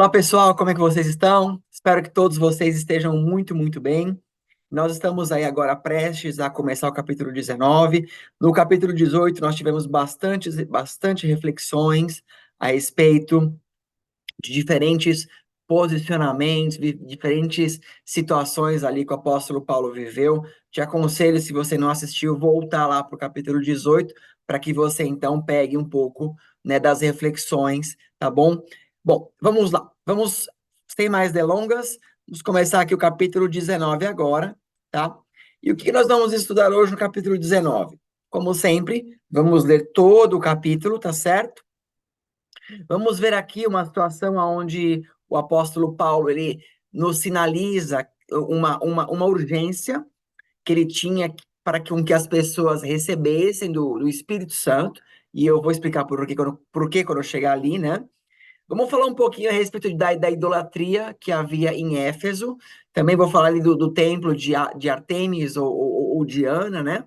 Olá pessoal, como é que vocês estão? Espero que todos vocês estejam muito bem. Nós estamos aí agora prestes a começar o capítulo 19. No capítulo 18 nós tivemos bastante reflexões a respeito de diferentes posicionamentos, de diferentes situações ali que o apóstolo Paulo viveu. Te aconselho, se você não assistiu, voltar lá para o capítulo 18, para que você então pegue um pouco, né, das reflexões, tá bom? Bom, vamos lá. Vamos, sem mais delongas, vamos começar aqui o capítulo 19 agora, tá? E o que nós vamos estudar hoje no capítulo 19? Como sempre, vamos ler todo o capítulo, tá certo? Vamos ver aqui uma situação onde o apóstolo Paulo ele nos sinaliza uma urgência que ele tinha para que as pessoas recebessem do Espírito Santo, e eu vou explicar por que quando eu chegar ali, né? Vamos falar um pouquinho a respeito da idolatria que havia em Éfeso. Também vou falar ali do templo de Artemis ou Diana, né?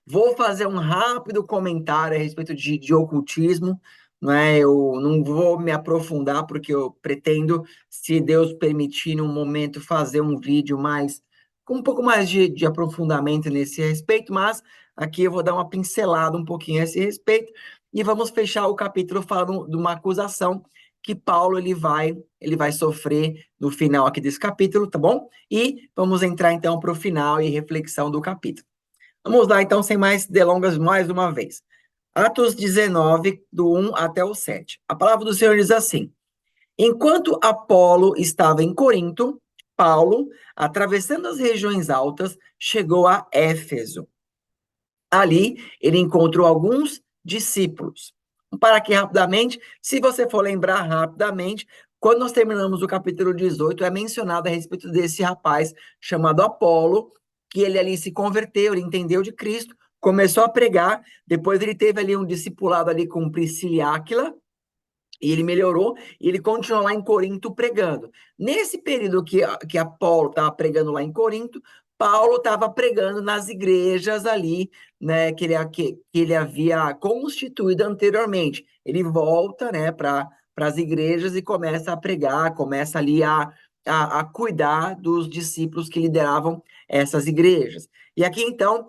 Vou fazer um rápido comentário a respeito de ocultismo, não é? Eu não vou me aprofundar, porque eu pretendo, se Deus permitir, num momento, fazer um vídeo com um pouco mais de aprofundamento nesse respeito, mas aqui eu vou dar uma pincelada um pouquinho a esse respeito, e vamos fechar o capítulo falando de uma acusação que Paulo ele vai sofrer no final aqui desse capítulo, tá bom? E vamos entrar então para o final e reflexão do capítulo. Vamos lá, então, sem mais delongas, mais uma vez. Atos 19, do 1 até o 7. A palavra do Senhor diz assim: Enquanto Apolo estava em Corinto, Paulo, atravessando as regiões altas, chegou a Éfeso. Ali, ele encontrou alguns discípulos. Para aqui rapidamente, se você for lembrar rapidamente, quando nós terminamos o capítulo 18, é mencionado a respeito desse rapaz chamado Apolo, que ele ali se converteu, ele entendeu de Cristo, começou a pregar, depois ele teve ali um discipulado ali com Priscila e Áquila, e ele melhorou, e ele continuou lá em Corinto pregando. Nesse período que Apolo estava pregando lá em Corinto, Paulo estava pregando nas igrejas ali, né, que ele havia constituído anteriormente. Ele volta, né, para as igrejas e começa a pregar, começa ali a cuidar dos discípulos que lideravam essas igrejas. E aqui, então,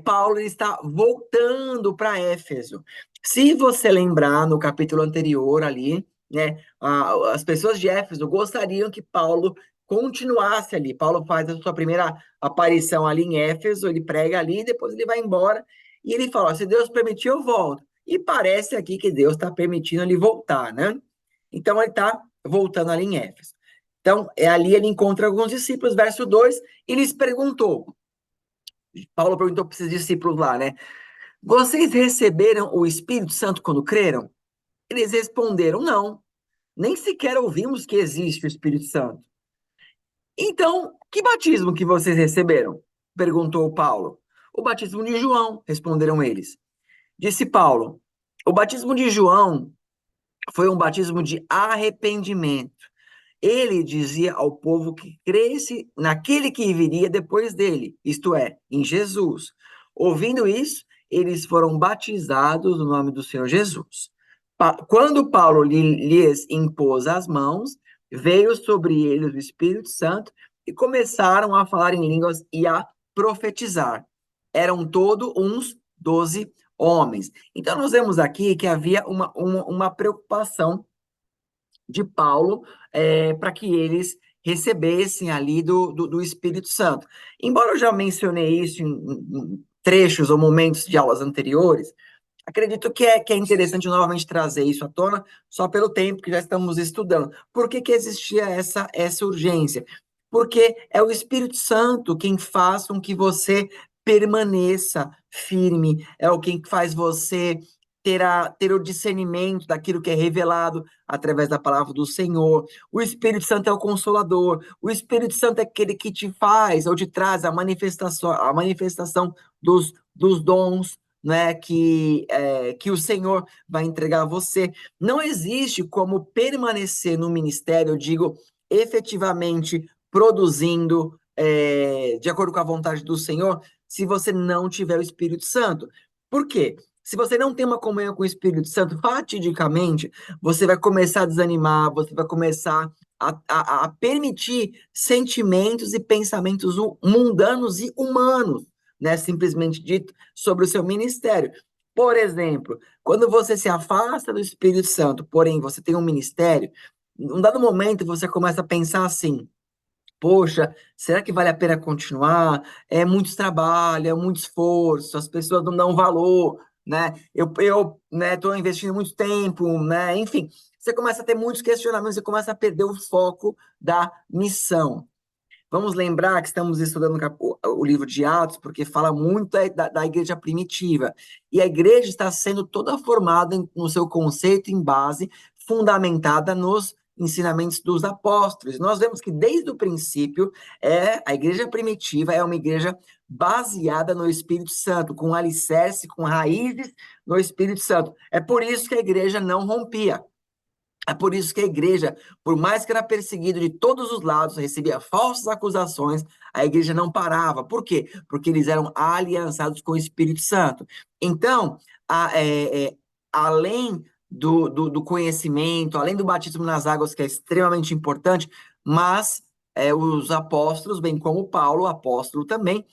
Paulo ele está voltando para Éfeso. Se você lembrar no capítulo anterior ali, né, as pessoas de Éfeso gostariam que Paulo continuasse ali. Paulo faz a sua primeira aparição ali em Éfeso, ele prega ali, depois ele vai embora e ele fala: se Deus permitir, eu volto. E parece aqui que Deus está permitindo ele voltar, né? Então ele está voltando ali em Éfeso. Então, ali ele encontra alguns discípulos, verso 2, e lhes perguntou. Paulo perguntou para esses discípulos lá, né? Vocês receberam o Espírito Santo quando creram? Eles responderam: não, nem sequer ouvimos que existe o Espírito Santo. Então, que batismo que vocês receberam? Perguntou Paulo. O batismo de João, responderam eles. Disse Paulo: o batismo de João foi um batismo de arrependimento. Ele dizia ao povo que cresce naquele que viria depois dele, isto é, em Jesus. Ouvindo isso, eles foram batizados no nome do Senhor Jesus. Quando Paulo lhes impôs as mãos, veio sobre eles o Espírito Santo e começaram a falar em línguas e a profetizar. Eram todos uns 12 homens. Então, nós vemos aqui que havia uma preocupação de Paulo para que eles recebessem ali do Espírito Santo. Embora eu já mencionei isso em trechos ou momentos de aulas anteriores, acredito que é interessante novamente trazer isso à tona, só pelo tempo que já estamos estudando. Por que existia essa urgência? Porque é o Espírito Santo quem faz com que você permaneça firme, é o quem faz você ter o discernimento daquilo que é revelado através da palavra do Senhor. O Espírito Santo é o consolador. O Espírito Santo é aquele que te faz ou te traz a manifestação dos dons, né, que o Senhor vai entregar a você. Não existe como permanecer no ministério, eu digo, efetivamente produzindo de acordo com a vontade do Senhor, se você não tiver o Espírito Santo. Por quê? Se você não tem uma comunhão com o Espírito Santo, fatidicamente, você vai começar a desanimar, você vai começar a permitir sentimentos e pensamentos mundanos e humanos, né? Simplesmente dito, sobre o seu ministério. Por exemplo, quando você se afasta do Espírito Santo, porém você tem um ministério, em um dado momento você começa a pensar assim: poxa, será que vale a pena continuar? É muito trabalho, é muito esforço, as pessoas não dão valor, né? Né, estou investindo muito tempo, né? Enfim, você começa a ter muitos questionamentos, você começa a perder o foco da missão. Vamos lembrar que estamos estudando o livro de Atos, porque fala muito da igreja primitiva. E a igreja está sendo toda formada no seu conceito em base, fundamentada nos ensinamentos dos apóstolos. Nós vemos que desde o princípio, a igreja primitiva é uma igreja baseada no Espírito Santo, com alicerce, com raízes no Espírito Santo. É por isso que a igreja não rompia. É por isso que a igreja, por mais que era perseguida de todos os lados, recebia falsas acusações, a igreja não parava. Por quê? Porque eles eram aliançados com o Espírito Santo. Então, além do conhecimento, além do batismo nas águas, que é extremamente importante, mas os apóstolos, bem como Paulo, apóstolo também,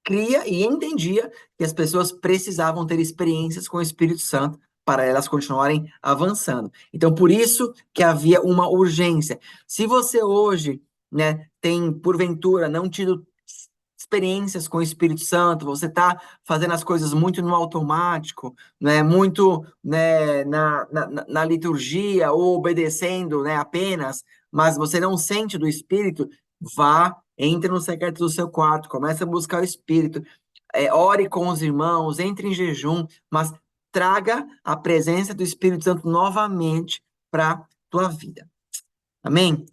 cria e entendia que as pessoas precisavam ter experiências com o Espírito Santo para elas continuarem avançando. Então, por isso que havia uma urgência. Se você hoje, né, tem, porventura, não tido experiências com o Espírito Santo, você está fazendo as coisas muito no automático, né, muito, né, na liturgia, ou obedecendo, né, apenas, mas você não sente do Espírito, vá, entre no secreto do seu quarto, comece a buscar o Espírito, ore com os irmãos, entre em jejum, mas traga a presença do Espírito Santo novamente para a tua vida. Amém?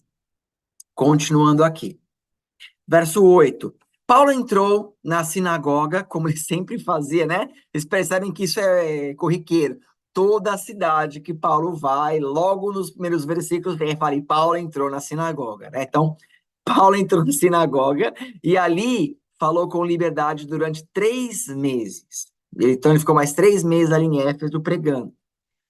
Continuando aqui. Verso 8. Paulo entrou na sinagoga, como ele sempre fazia, né? Vocês percebem que isso é corriqueiro. Toda a cidade que Paulo vai, logo nos primeiros versículos, vem e fala, e Paulo entrou na sinagoga, né? Então, Paulo entrou na sinagoga e ali falou com liberdade durante 3 meses. Então, ele ficou mais 3 meses ali em Éfeso pregando,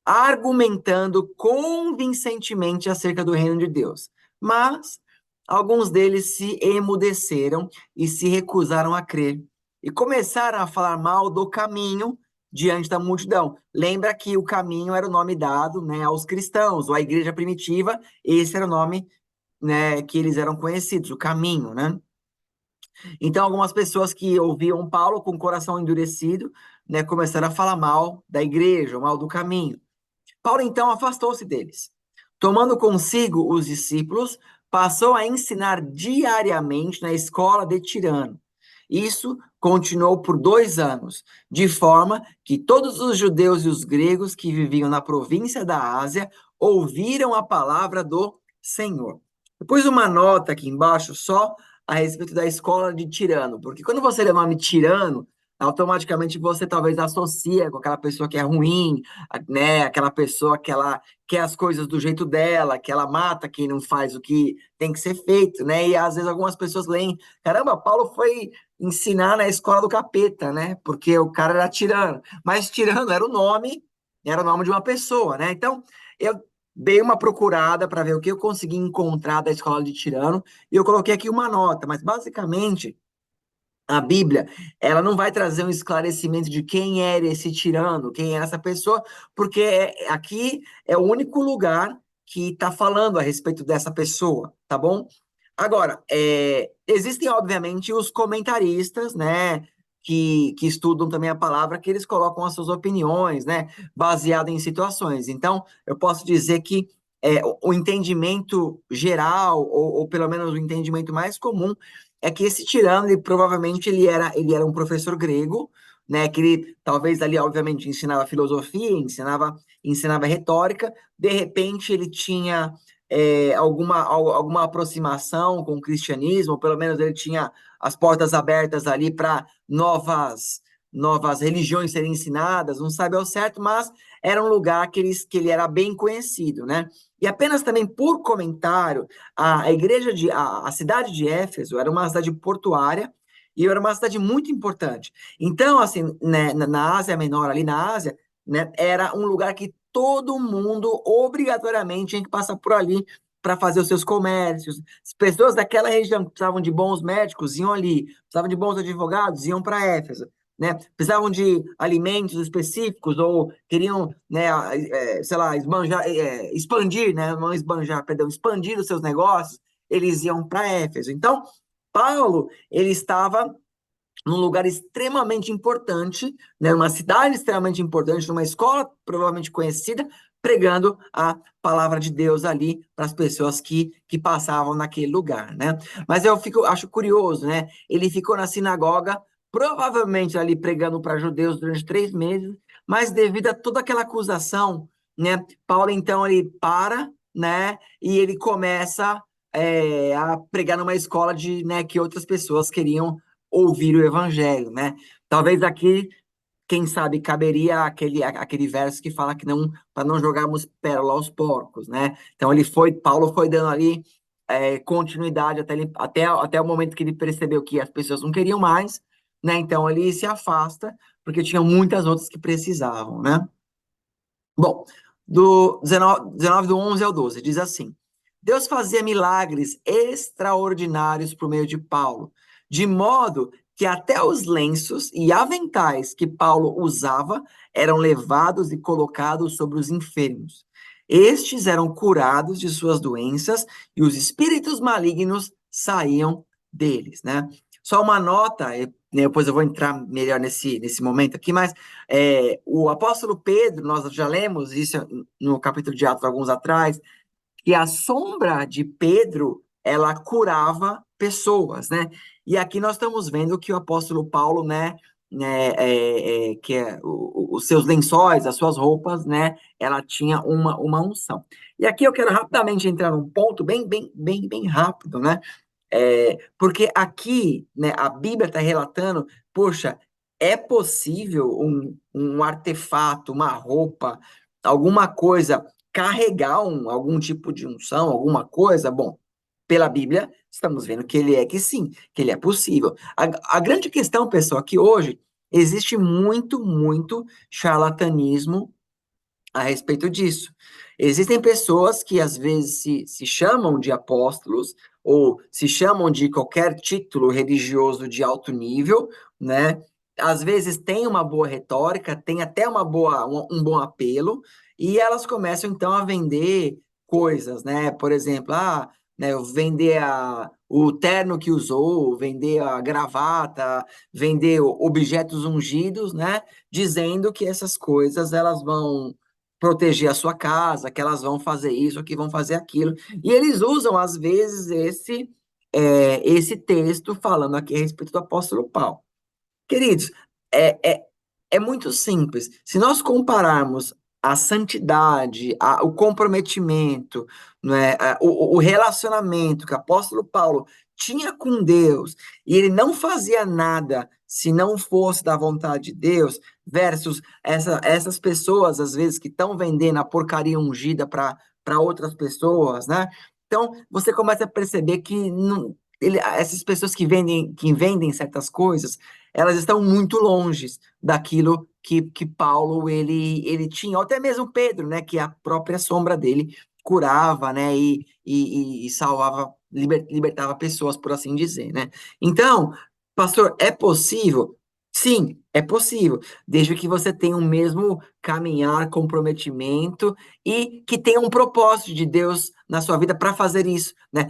argumentando convincentemente acerca do reino de Deus. Mas alguns deles se emudeceram e se recusaram a crer, e começaram a falar mal do caminho diante da multidão. Lembra que o caminho era o nome dado, né, aos cristãos, ou à igreja primitiva, esse era o nome, né, que eles eram conhecidos, o caminho, né? Então, algumas pessoas que ouviam Paulo com o coração endurecido, né, começaram a falar mal da igreja, mal do caminho. Paulo então afastou-se deles. Tomando consigo os discípulos, passou a ensinar diariamente na escola de Tirano. Isso continuou por 2 anos, de forma que todos os judeus e os gregos que viviam na província da Ásia ouviram a palavra do Senhor. Depois uma nota aqui embaixo só a respeito da escola de Tirano, porque quando você lê o nome Tirano, automaticamente você talvez associa com aquela pessoa que é ruim, né? Aquela pessoa que ela quer as coisas do jeito dela, que ela mata quem não faz o que tem que ser feito, né? E às vezes algumas pessoas leem, caramba, Paulo foi ensinar na escola do capeta, né? Porque o cara era tirano, mas tirano era o nome de uma pessoa, né? Então, eu dei uma procurada para ver o que eu consegui encontrar da escola de Tirano e eu coloquei aqui uma nota, mas basicamente a Bíblia, ela não vai trazer um esclarecimento de quem era esse tirano, quem era essa pessoa, porque aqui é o único lugar que está falando a respeito dessa pessoa, tá bom? Agora, existem, obviamente, os comentaristas, né, que estudam também a palavra, que eles colocam as suas opiniões, né, baseado em situações. Então, eu posso dizer que o entendimento geral, ou pelo menos o entendimento mais comum, é que esse tirano, ele provavelmente ele era um professor grego, né, que ele talvez ali, obviamente, ensinava filosofia, ensinava retórica, de repente ele tinha alguma aproximação com o cristianismo, ou pelo menos ele tinha as portas abertas ali para novas religiões serem ensinadas, não sabe ao certo, mas era um lugar que ele era bem conhecido, né? E apenas também por comentário, a cidade de Éfeso era uma cidade portuária E era uma cidade muito importante. Então, assim, né, na Ásia Menor, ali na Ásia, né, era um lugar que todo mundo obrigatoriamente tinha que passar por ali para fazer os seus comércios. As pessoas daquela região que precisavam de bons médicos iam ali, precisavam de bons advogados, iam para Éfeso. Né? Precisavam de alimentos específicos ou queriam, né, sei lá, expandir, né, não esbanjar, perdão, expandir os seus negócios, eles iam para Éfeso. Então, Paulo, ele estava num lugar extremamente importante, né, numa cidade extremamente importante, numa escola provavelmente conhecida, pregando a palavra de Deus ali para as pessoas que passavam naquele lugar, né? Mas acho curioso, né? Ele ficou na sinagoga, provavelmente ali pregando para judeus durante 3 meses, mas devido a toda aquela acusação, né? Paulo então ele para, né? E ele começa a pregar numa escola de, né, que outras pessoas queriam ouvir o evangelho, né? Talvez aqui, quem sabe, caberia aquele verso que fala que não, para não jogarmos pérola aos porcos, né? Então Paulo foi dando ali continuidade até o momento que ele percebeu que as pessoas não queriam mais, né? Então ele se afasta, porque tinham muitas outras que precisavam, né? Bom, do 19 do 11 ao 12, diz assim: Deus fazia milagres extraordinários por meio de Paulo, de modo que até os lenços e aventais que Paulo usava eram levados e colocados sobre os enfermos. Estes eram curados de suas doenças e os espíritos malignos saíam deles, né? Só uma nota, depois eu vou entrar melhor nesse momento aqui, mas o apóstolo Pedro, nós já lemos isso no capítulo de Atos alguns atrás, que a sombra de Pedro, ela curava pessoas, né? E aqui nós estamos vendo que o apóstolo Paulo, os seus lençóis, as suas roupas, né? Ela tinha uma unção. E aqui eu quero rapidamente entrar num ponto bem rápido, né? Porque aqui, né, a Bíblia está relatando, poxa, é possível um artefato, uma roupa, alguma coisa, carregar algum tipo de unção, alguma coisa? Bom, pela Bíblia, estamos vendo que ele é que sim, que ele é possível. A grande questão, pessoal, é que hoje existe muito charlatanismo a respeito disso. Existem pessoas que às vezes se chamam de apóstolos ou se chamam de qualquer título religioso de alto nível, né? Às vezes tem uma boa retórica, tem até um bom apelo, e elas começam então a vender coisas, né? Por exemplo, né, vender o terno que usou, vender a gravata, vender objetos ungidos, né? Dizendo que essas coisas elas vão proteger a sua casa, que elas vão fazer isso, que vão fazer aquilo. E eles usam, às vezes, esse texto falando aqui a respeito do apóstolo Paulo. Queridos, é, é, é muito simples. Se nós compararmos a santidade, o comprometimento, né, o relacionamento que o apóstolo Paulo tinha com Deus, e ele não fazia nada se não fosse da vontade de Deus, versus essas pessoas, às vezes, que estão vendendo a porcaria ungida para outras pessoas, né? Então, você começa a perceber que essas pessoas que vendem certas coisas, elas estão muito longe daquilo que Paulo ele tinha, ou até mesmo Pedro, né, que a própria sombra dele curava, né, e salvava, libertava pessoas, por assim dizer, né? Então, pastor, é possível? Sim, é possível, desde que você tenha o mesmo caminhar, comprometimento e que tenha um propósito de Deus na sua vida para fazer isso, né?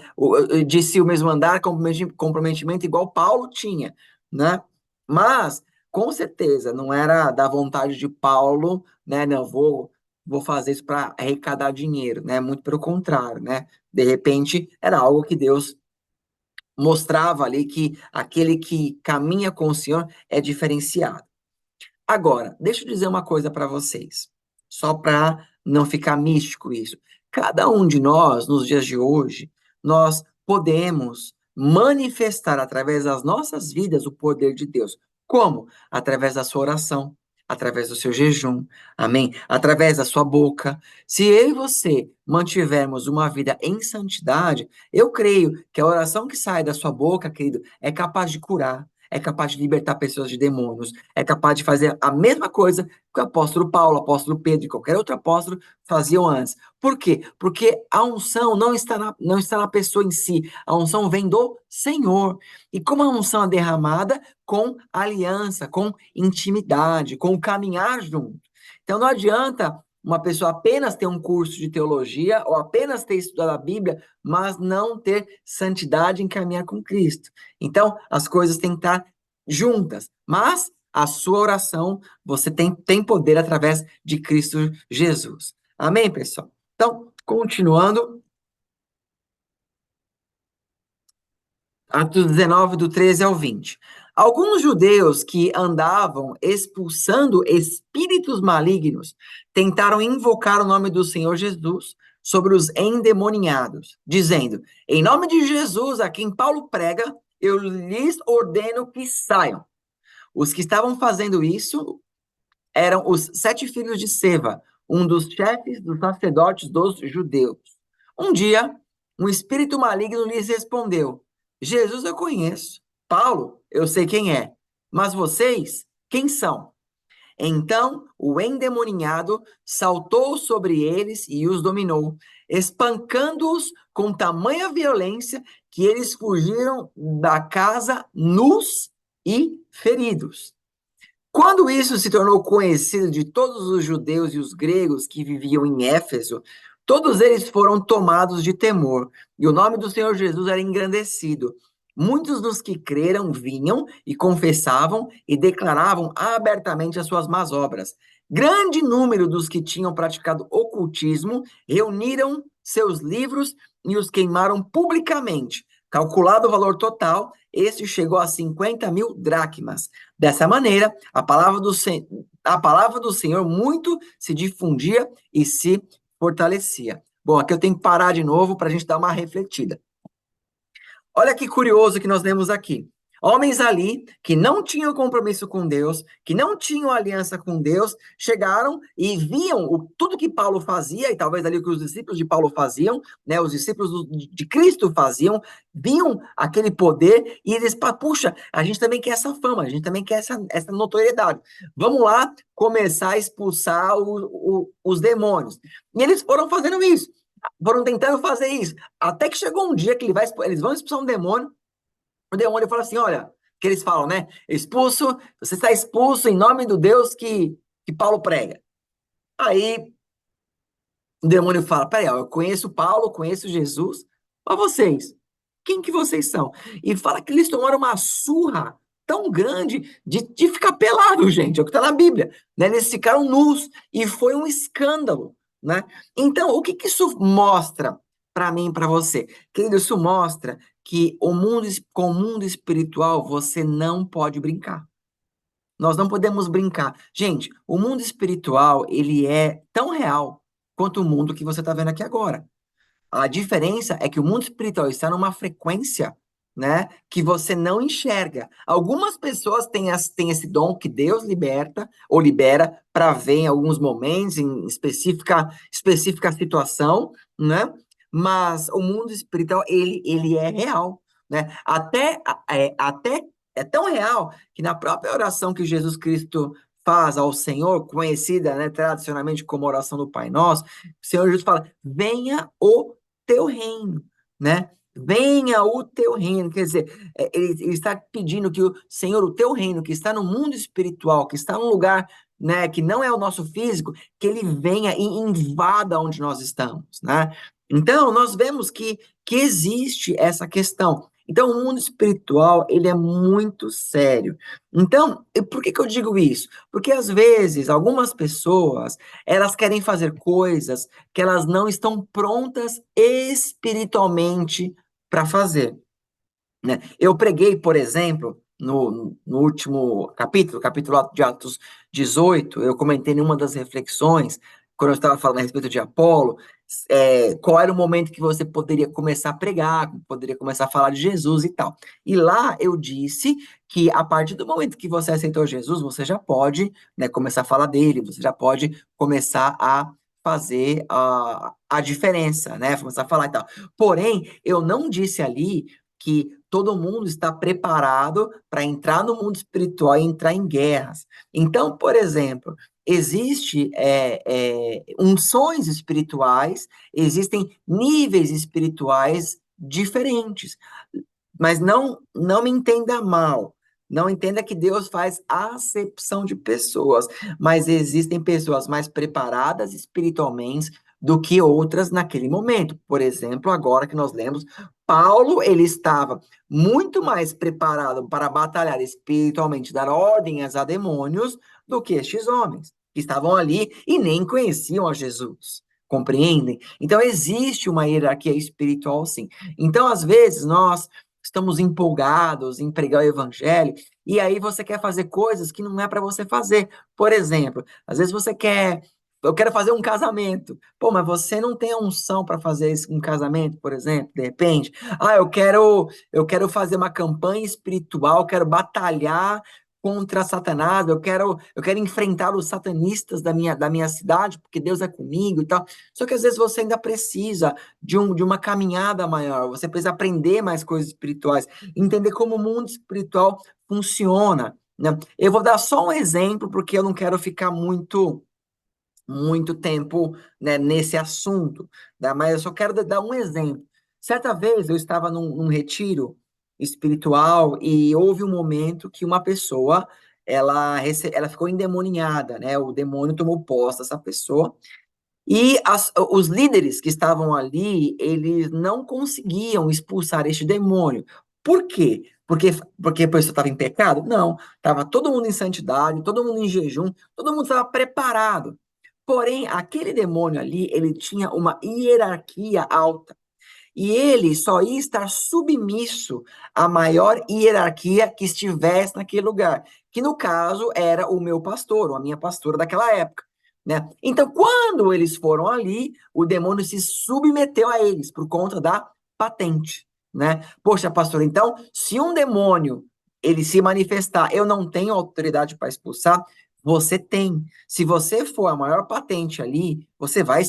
Disse o mesmo andar, comprometimento igual Paulo tinha, né? Mas, com certeza, não era da vontade de Paulo, né? Não, vou fazer isso para arrecadar dinheiro, né? Muito pelo contrário, né? De repente, era algo que Deus mostrava ali que aquele que caminha com o Senhor é diferenciado. Agora, deixa eu dizer uma coisa para vocês, só para não ficar místico isso. Cada um de nós, nos dias de hoje, nós podemos manifestar através das nossas vidas o poder de Deus. Como? Através da sua oração, através do seu jejum, amém? Através da sua boca. Se eu e você mantivermos uma vida em santidade, eu creio que a oração que sai da sua boca, querido, é capaz de curar, é capaz de libertar pessoas de demônios, é capaz de fazer a mesma coisa que o apóstolo Paulo, o apóstolo Pedro e qualquer outro apóstolo faziam antes. Por quê? Porque a unção não está na pessoa em si, a unção vem do Senhor. E como a unção é derramada com aliança, com intimidade, com caminhar junto. Então não adianta uma pessoa apenas ter um curso de teologia ou apenas ter estudado a Bíblia, mas não ter santidade em caminhar com Cristo. Então, as coisas têm que estar juntas, mas a sua oração, você tem poder através de Cristo Jesus. Amém, pessoal? Então, continuando, Atos 19, do 13 ao 20. Alguns judeus que andavam expulsando espíritos malignos tentaram invocar o nome do Senhor Jesus sobre os endemoniados, dizendo: em nome de Jesus, a quem Paulo prega, eu lhes ordeno que saiam. Os que estavam fazendo isso eram os 7 filhos de Seva, um dos chefes dos sacerdotes dos judeus. Um dia, um espírito maligno lhes respondeu: Jesus eu conheço, Paulo eu sei quem é, mas vocês, quem são? Então o endemoniado saltou sobre eles e os dominou, espancando-os com tamanha violência que eles fugiram da casa nus e feridos. Quando isso se tornou conhecido de todos os judeus e os gregos que viviam em Éfeso, todos eles foram tomados de temor, e o nome do Senhor Jesus era engrandecido. Muitos dos que creram vinham e confessavam e declaravam abertamente as suas más obras. Grande número dos que tinham praticado ocultismo reuniram seus livros e os queimaram publicamente. Calculado o valor total, este chegou a 50.000 dracmas. Dessa maneira, a palavra do Senhor muito se difundia e se fortalecia. Bom, aqui eu tenho que parar de novo para a gente dar uma refletida. Olha que curioso que nós lemos aqui. Homens ali que não tinham compromisso com Deus, que não tinham aliança com Deus, chegaram e viam tudo que Paulo fazia, e talvez ali o que os discípulos de Paulo faziam, né, os discípulos de Cristo faziam, viam aquele poder e eles, puxa, a gente também quer essa fama, a gente também quer essa notoriedade. Vamos lá começar a expulsar os demônios. E eles foram fazendo isso, foram tentando fazer isso, até que chegou um dia que eles vão expulsar um demônio. O demônio fala assim, olha, que eles falam, né? Expulso, você está expulso em nome do Deus que Paulo prega. Aí o demônio fala, peraí, ó, eu conheço Paulo, conheço Jesus, mas vocês, quem que vocês são? E fala que eles tomaram uma surra tão grande de ficar pelado, gente, é o que está na Bíblia, né? Eles ficaram nus e foi um escândalo, né? Então, o que isso mostra para mim e para você? Querido, isso mostra que com o mundo espiritual você não pode brincar. Nós não podemos brincar. Gente, o mundo espiritual, ele é tão real quanto o mundo que você está vendo aqui agora. A diferença é que o mundo espiritual está numa frequência, né, que você não enxerga. Algumas pessoas têm esse dom que Deus liberta ou libera para ver em alguns momentos, em específica situação, né? Mas o mundo espiritual, ele é real, né? Até é tão real que na própria oração que Jesus Cristo faz ao Senhor, conhecida, né, tradicionalmente como oração do Pai Nosso, o Senhor Jesus fala: venha o teu reino, né? Venha o teu reino, quer dizer, ele está pedindo que o Senhor, o teu reino, que está no mundo espiritual, que está num lugar, né, que não é o nosso físico, que ele venha e invada onde nós estamos, né? Então, nós vemos que existe essa questão. Então, o mundo espiritual, ele é muito sério. Então, por que eu digo isso? Porque, às vezes, algumas pessoas, elas querem fazer coisas que elas não estão prontas espiritualmente para fazer, né? Eu preguei, por exemplo, no último capítulo de Atos 18, eu comentei em uma das reflexões, quando eu estava falando a respeito de Apolo, qual era o momento que você poderia começar a pregar, poderia começar a falar de Jesus e tal. E lá eu disse que a partir do momento que você aceitou Jesus, você já pode, né, começar a falar dele, você já pode começar a fazer a diferença, né? Começar a falar e tal. Porém, eu não disse ali que todo mundo está preparado para entrar no mundo espiritual e entrar em guerras. Então, por exemplo, existe unções espirituais, existem níveis espirituais diferentes. Mas não me entenda mal. Não entenda que Deus faz acepção de pessoas, mas existem pessoas mais preparadas espiritualmente do que outras naquele momento. Por exemplo, agora que nós lemos, Paulo, ele estava muito mais preparado para batalhar espiritualmente, dar ordens a demônios, do que estes homens, que estavam ali e nem conheciam a Jesus. Compreendem? Então, existe uma hierarquia espiritual, sim. Então, às vezes, nós estamos empolgados em pregar o evangelho, e aí você quer fazer coisas que não é para você fazer. Por exemplo, às vezes eu quero fazer um casamento. Pô, mas você não tem a unção para fazer um casamento, por exemplo, de repente. Ah, eu quero fazer uma campanha espiritual, quero batalhar contra Satanás, eu quero enfrentar os satanistas da minha cidade, porque Deus é comigo e tal. Só que às vezes você ainda precisa de uma caminhada maior, você precisa aprender mais coisas espirituais, entender como o mundo espiritual funciona, né? Eu vou dar só um exemplo, porque eu não quero ficar muito tempo, né, nesse assunto, né? Mas eu só quero dar um exemplo. Certa vez eu estava num retiro espiritual e houve um momento que uma pessoa, ela ficou endemoniada, né? O demônio tomou posse dessa pessoa e os líderes que estavam ali, eles não conseguiam expulsar este demônio. Por quê? Porque a pessoa estava em pecado? Não. Estava todo mundo em santidade, todo mundo em jejum, todo mundo estava preparado. Porém, aquele demônio ali, ele tinha uma hierarquia alta. E ele só ia estar submisso à maior hierarquia que estivesse naquele lugar, que no caso era o meu pastor, ou a minha pastora daquela época, né? Então, quando eles foram ali, o demônio se submeteu a eles por conta da patente, né? Poxa, pastor, então, se um demônio ele se manifestar, eu não tenho autoridade para expulsar, você tem. Se você for a maior patente ali, você vai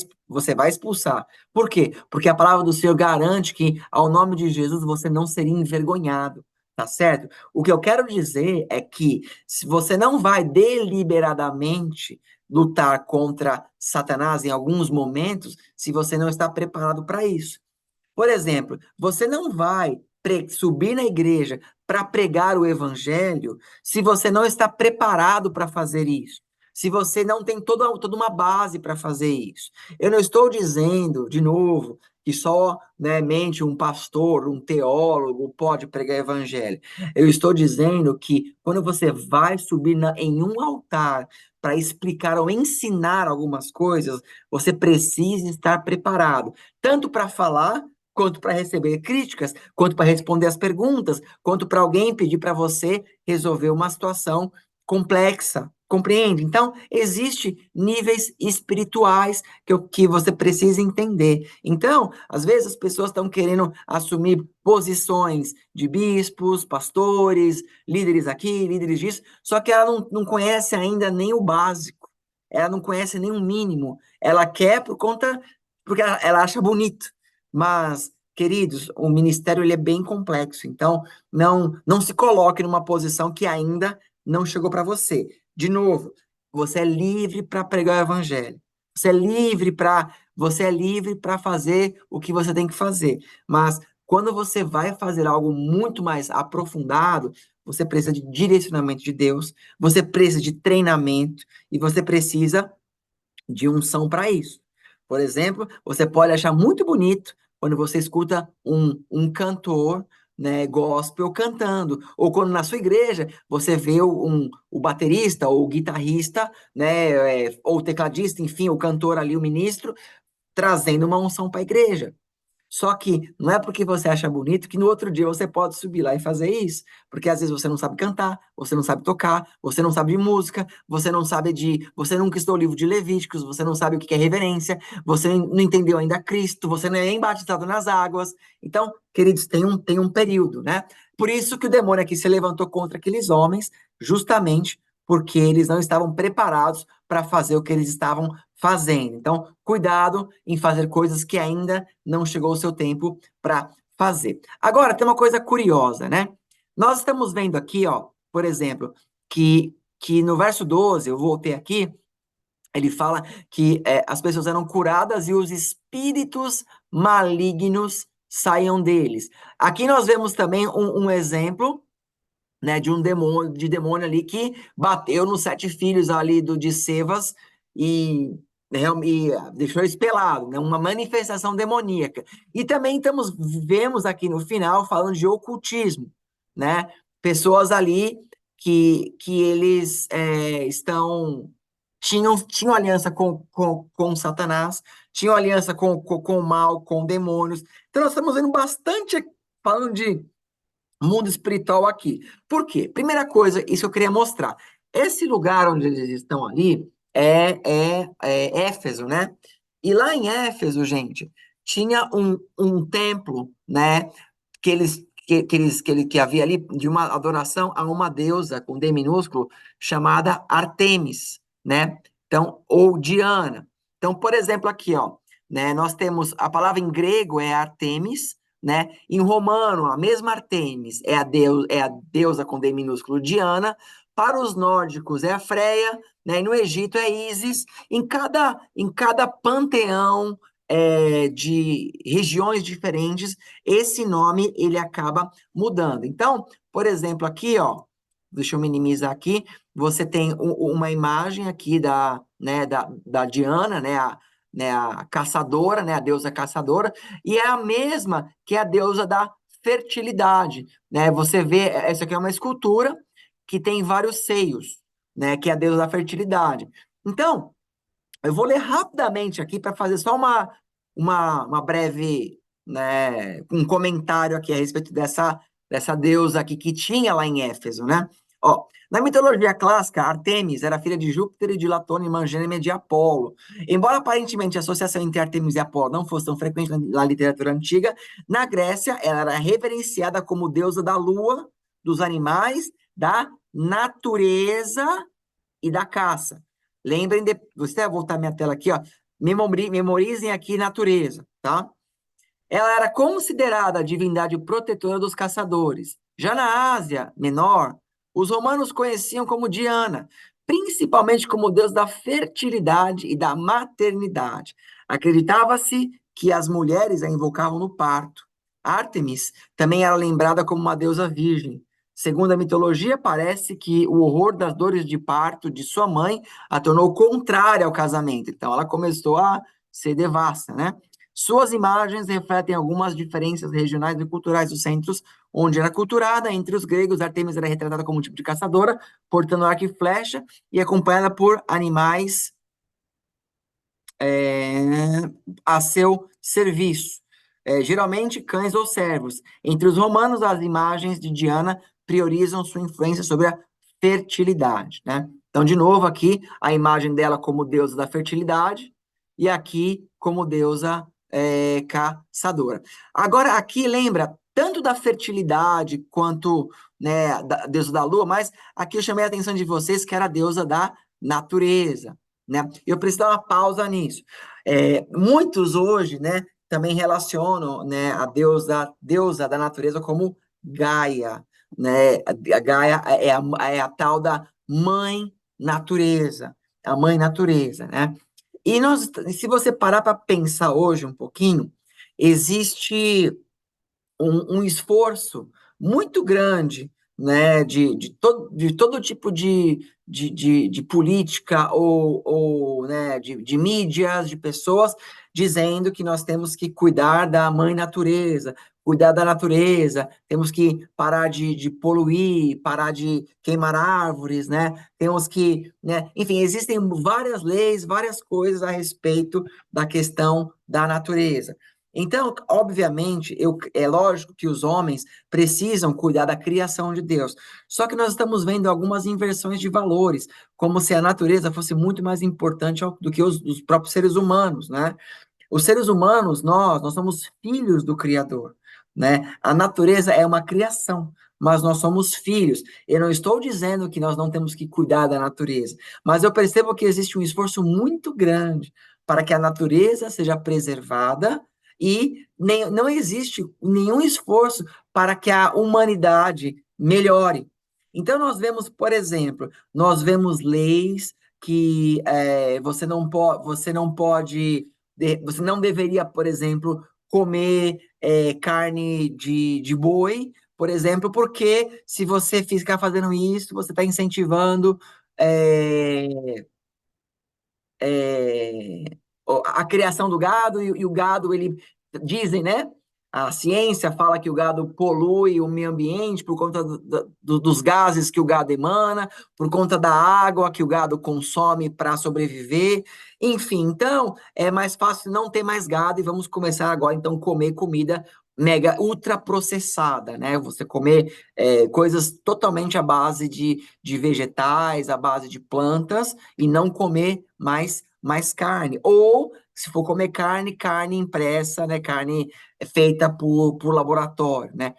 expulsar. Por quê? Porque a palavra do Senhor garante que, ao nome de Jesus, você não seria envergonhado, tá certo? O que eu quero dizer é que, se você não vai deliberadamente lutar contra Satanás em alguns momentos, se você não está preparado para isso. Por exemplo, você não vai subir na igreja para pregar o evangelho se você não está preparado para fazer isso. Se você não tem toda uma base para fazer isso. Eu não estou dizendo, de novo, que só, né, mente um pastor, um teólogo pode pregar evangelho. Eu estou dizendo que quando você vai subir em um altar para explicar ou ensinar algumas coisas, você precisa estar preparado, tanto para falar quanto para receber críticas, quanto para responder as perguntas, quanto para alguém pedir para você resolver uma situação complexa. Compreende? Então, existe níveis espirituais que você precisa entender. Então, às vezes as pessoas estão querendo assumir posições de bispos, pastores, líderes aqui, líderes disso, só que ela não conhece ainda nem o básico. Ela não conhece nem o mínimo. Ela quer porque ela acha bonito. Mas, queridos, o ministério ele é bem complexo, então não se coloque numa posição que ainda não chegou para você. De novo, você é livre para pregar o evangelho. Você é livre para fazer o que você tem que fazer. Mas quando você vai fazer algo muito mais aprofundado, você precisa de direcionamento de Deus, você precisa de treinamento e você precisa de unção para isso. Por exemplo, você pode achar muito bonito quando você escuta um cantor, né, gospel cantando, ou quando na sua igreja você vê o baterista ou o guitarrista, né, ou o tecladista, enfim, o cantor ali, o ministro, trazendo uma unção para a igreja. Só que não é porque você acha bonito que no outro dia você pode subir lá e fazer isso. Porque às vezes você não sabe cantar, você não sabe tocar, você não sabe de música, você nunca estudou o livro de Levíticos, você não sabe o que é reverência, você não entendeu ainda Cristo, você não é nem batizado nas águas. Então, queridos, tem um período, né? Por isso que o demônio aqui se levantou contra aqueles homens, justamente porque eles não estavam preparados para fazer o que eles estavam fazendo. Então, cuidado em fazer coisas que ainda não chegou o seu tempo para fazer. Agora, tem uma coisa curiosa, né? Nós estamos vendo aqui, ó, por exemplo, que no verso 12, eu voltei aqui, ele fala que as pessoas eram curadas e os espíritos malignos saíam deles. Aqui nós vemos também um exemplo, né, de demônio ali que bateu nos 7 filhos ali de Sevas e, e deixou eles pelados, né, uma manifestação demoníaca. E também vemos aqui no final falando de ocultismo, né, pessoas ali que eles tinham aliança com Satanás, tinham aliança com o mal, com demônios. Então nós estamos vendo bastante falando de mundo espiritual aqui. Por quê? Primeira coisa, isso eu queria mostrar. Esse lugar onde eles estão ali é Éfeso, né? E lá em Éfeso, gente, tinha um templo, né? Que havia ali de uma adoração a uma deusa com D minúsculo chamada Artemis, né? Então, ou Diana. Então, por exemplo, aqui, ó, né? Nós temos a palavra em grego é Artemis, né? Em romano, a mesma Artemis é a deusa com D minúsculo Diana. Para os nórdicos é a Freia, né? E no Egito é Ísis. Em cada panteão de regiões diferentes, esse nome ele acaba mudando. Então, por exemplo, aqui, ó, deixa eu minimizar aqui, você tem uma imagem aqui da Diana, né, a caçadora, né, a deusa caçadora, e é a mesma que a deusa da fertilidade, né? Você vê, essa aqui é uma escultura que tem vários seios, né, que é a deusa da fertilidade. Então, eu vou ler rapidamente aqui para fazer só uma breve, né, um comentário aqui a respeito dessa deusa aqui que tinha lá em Éfeso, né? Ó, na mitologia clássica, Artemis era filha de Júpiter e de Latona, irmã gêmea de Apolo. Embora aparentemente a associação entre Artemis e Apolo não fosse tão frequente na literatura antiga, na Grécia ela era reverenciada como deusa da lua, dos animais, da natureza e da caça. Lembrem, você vai voltar minha tela aqui, ó. Memorizem aqui natureza, tá? Ela era considerada a divindade protetora dos caçadores. Já na Ásia Menor, os romanos conheciam como Diana, principalmente como deus da fertilidade e da maternidade. Acreditava-se que as mulheres a invocavam no parto. Ártemis também era lembrada como uma deusa virgem. Segundo a mitologia, parece que o horror das dores de parto de sua mãe a tornou contrária ao casamento. Então, ela começou a ser devassa, né? Suas imagens refletem algumas diferenças regionais e culturais dos centros onde era culturada. Entre os gregos, Artemis era retratada como um tipo de caçadora, portando arco e flecha e acompanhada por animais a seu serviço, geralmente cães ou servos. Entre os romanos, as imagens de Diana priorizam sua influência sobre a fertilidade, né? Então, de novo, aqui a imagem dela como deusa da fertilidade e aqui como deusa caçadora. Agora, aqui lembra tanto da fertilidade quanto, né, da deusa da lua, mas aqui eu chamei a atenção de vocês que era a deusa da natureza, né? Eu preciso dar uma pausa nisso. Muitos hoje, né, também relacionam, né, a deusa da natureza como Gaia, né? A Gaia é a tal da mãe natureza, a mãe natureza, né? E se você parar para pensar hoje um pouquinho, existe um esforço muito grande, né, de todo tipo de política ou né, de mídias, de pessoas, dizendo que nós temos que cuidar da mãe natureza, cuidar da natureza, temos que parar de poluir, parar de queimar árvores, né? Temos que, né? Enfim, existem várias leis, várias coisas a respeito da questão da natureza. Então, obviamente, é lógico que os homens precisam cuidar da criação de Deus. Só que nós estamos vendo algumas inversões de valores, como se a natureza fosse muito mais importante do que os próprios seres humanos, né? Os seres humanos, nós somos filhos do Criador, né? A natureza é uma criação, mas nós somos filhos. Eu não estou dizendo que nós não temos que cuidar da natureza, mas eu percebo que existe um esforço muito grande para que a natureza seja preservada e não existe nenhum esforço para que a humanidade melhore. Então, nós vemos, por exemplo, nós vemos leis que você não pode, você não deveria, por exemplo, comer carne de boi, por exemplo, porque se você ficar fazendo isso, você está incentivando é, é, a criação do gado e o gado, ele dizem, né? A ciência fala que o gado polui o meio ambiente por conta dos gases que o gado emana, por conta da água que o gado consome para sobreviver. Enfim, então é mais fácil não ter mais gado e vamos começar agora então comer comida mega ultra processada, né? Você comer coisas totalmente à base de vegetais, à base de plantas e não comer mais carne. Ou, se for comer carne, carne impressa, né? Carne feita por laboratório, né?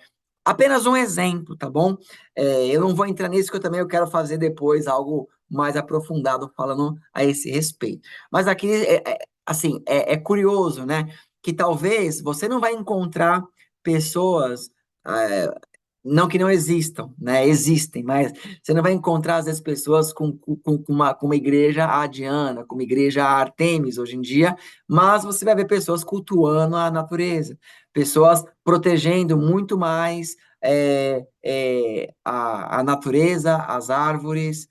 Apenas um exemplo, tá bom? Eu não vou entrar nisso, que eu quero fazer depois algo mais aprofundado falando a esse respeito. Mas aqui, assim, é curioso, né? Que talvez você não vai encontrar pessoas é, não que não existam, né? Existem, mas você não vai encontrar, às vezes, pessoas com uma igreja a Diana, com uma igreja a Artemis hoje em dia, mas você vai ver pessoas cultuando a natureza, pessoas protegendo muito mais a natureza, as árvores,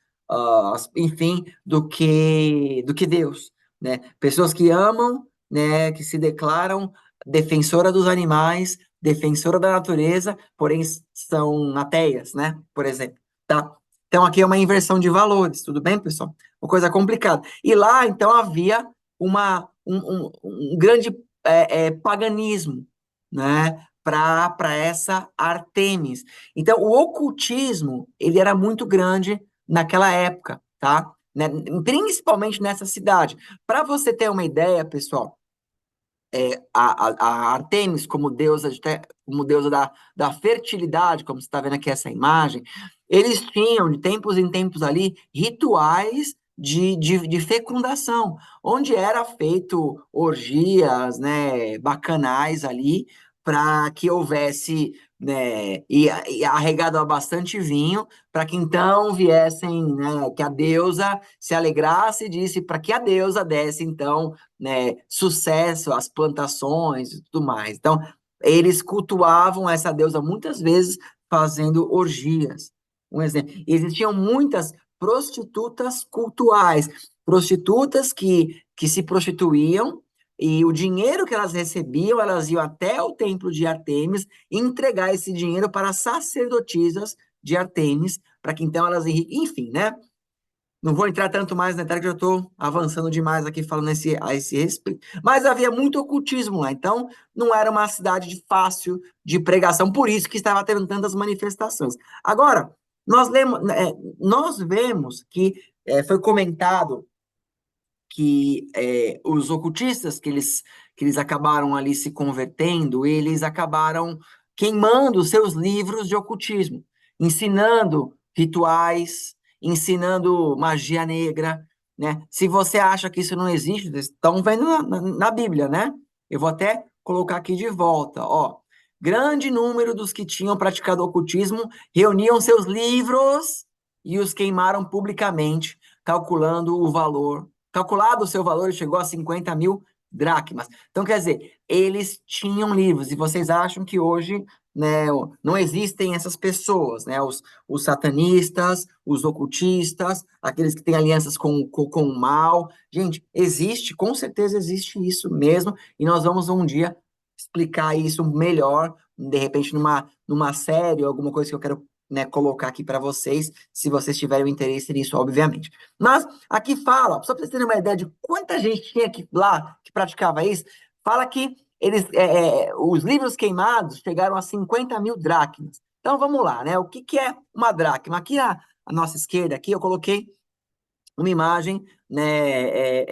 enfim, do que Deus, né? Pessoas que amam, né? Que se declaram defensora dos animais, defensora da natureza, porém são ateias, né? Por exemplo, tá? Então aqui é uma inversão de valores, tudo bem, pessoal? Uma coisa complicada. E lá, então, havia um grande paganismo, né? Para essa Artemis. Então, o ocultismo, ele era muito grande naquela época, tá? Né? Principalmente nessa cidade. Para você ter uma ideia, pessoal, a Artemis como deusa da fertilidade, como você está vendo aqui essa imagem, eles tinham, de tempos em tempos ali, rituais de fecundação, onde era feito orgias, né, bacanais ali, para que houvesse, né, e arregado a bastante vinho, para que então viessem, né, que a deusa se alegrasse e disse para que a deusa desse, então, né, sucesso às plantações e tudo mais. Então, eles cultuavam essa deusa muitas vezes fazendo orgias. Um exemplo. Existiam muitas prostitutas cultuais, prostitutas que se prostituíam e o dinheiro que elas recebiam, elas iam até o templo de Artemis e entregar esse dinheiro para as sacerdotisas de Artemis, para que então elas enfim, né? Não vou entrar tanto mais na detalhe, que eu estou avançando demais aqui falando a esse respeito. Mas havia muito ocultismo lá, então não era uma cidade fácil de pregação, por isso que estava tendo tantas manifestações. Agora, nós vemos que foi comentado que os ocultistas que eles acabaram ali se convertendo, eles acabaram queimando seus livros de ocultismo, ensinando rituais, ensinando magia negra, né? Se você acha que isso não existe, vocês estão vendo na Bíblia, né? Eu vou até colocar aqui de volta, ó. Grande número dos que tinham praticado ocultismo reuniam seus livros e os queimaram publicamente, calculando o valor. Calculado o seu valor, chegou a 50 mil dracmas. Então, quer dizer, eles tinham livros, e vocês acham que hoje, né, não existem essas pessoas, né? Os satanistas, os ocultistas, aqueles que têm alianças com o mal. Gente, existe, com certeza existe isso mesmo, e nós vamos um dia explicar isso melhor, de repente numa série, alguma coisa que eu quero, né, colocar aqui para vocês, se vocês tiverem interesse nisso, obviamente. Mas aqui fala, só para vocês terem uma ideia de quanta gente tinha lá que praticava isso, fala que os livros queimados chegaram a 50 mil dracmas. Então vamos lá, né? O que é uma dracma? Aqui à nossa esquerda, aqui eu coloquei uma imagem, né,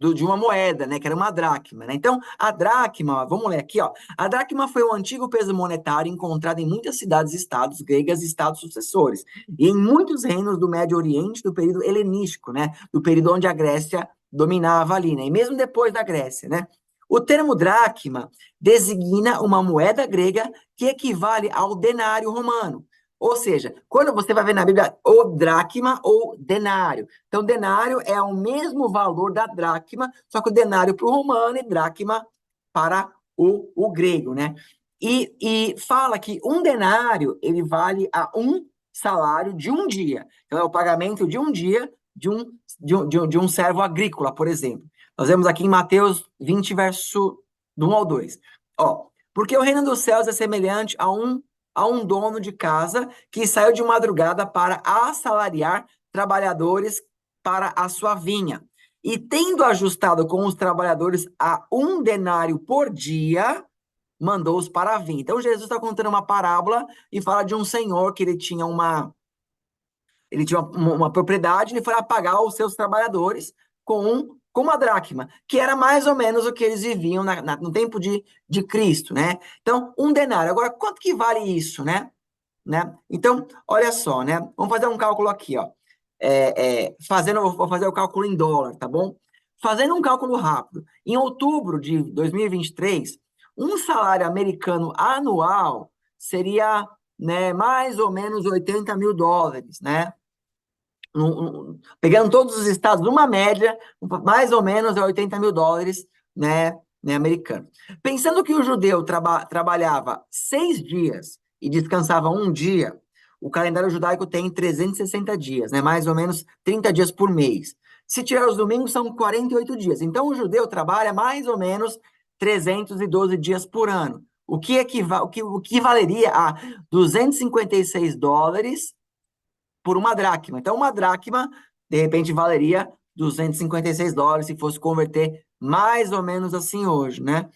de uma moeda, né, que era uma dracma, né? Então, a dracma, vamos ler aqui, ó. A dracma foi um antigo peso monetário encontrado em muitas cidades e estados gregas e estados sucessores, e em muitos reinos do Médio Oriente do período helenístico, né, do período onde a Grécia dominava ali, né? E mesmo depois da Grécia, né? O termo dracma designa uma moeda grega que equivale ao denário romano. Ou seja, quando você vai ver na Bíblia o dracma ou denário. Então, denário é o mesmo valor da dracma, só que o denário para o romano e dracma para o grego, né? E fala que um denário, ele vale a um salário de um dia. Então, é o pagamento de um dia de um servo agrícola, por exemplo. Nós vemos aqui em Mateus 20, verso do 1 ao 2. Ó, porque o reino dos céus é semelhante a um dono de casa que saiu de madrugada para assalariar trabalhadores para a sua vinha. E tendo ajustado com os trabalhadores a um denário por dia, mandou-os para a vinha. Então, Jesus está contando uma parábola e fala de um senhor que ele tinha uma propriedade, ele foi lá pagar os seus trabalhadores com uma dracma, que era mais ou menos o que eles viviam no tempo de Cristo, né? Então, um denário. Agora, quanto que vale isso, né? Então, olha só, né? Vamos fazer um cálculo aqui, ó. Vou fazer o cálculo em dólar, tá bom? Fazendo um cálculo rápido, em outubro de 2023, um salário americano anual seria, né, mais ou menos US$ 80.000, né? Pegando todos os estados, uma média, mais ou menos é US$ 80.000, né, americano. Pensando que o judeu trabalhava 6 dias e descansava um dia, o calendário judaico tem 360 dias, né, mais ou menos 30 dias por mês. Se tirar os domingos, são 48 dias. Então, o judeu trabalha mais ou menos 312 dias por ano, o que valeria a US$ 256 por uma dracma. Então, uma dracma, de repente, valeria US$ 256 se fosse converter mais ou menos assim hoje, né?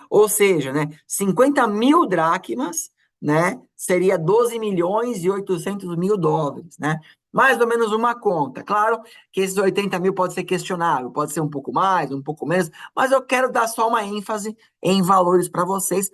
Ou seja, né, 50 mil dracmas, né, seria US$ 12.800.000, né? Mais ou menos uma conta. Claro que esses 80 mil pode ser questionável, pode ser um pouco mais, um pouco menos, mas eu quero dar só uma ênfase em valores para vocês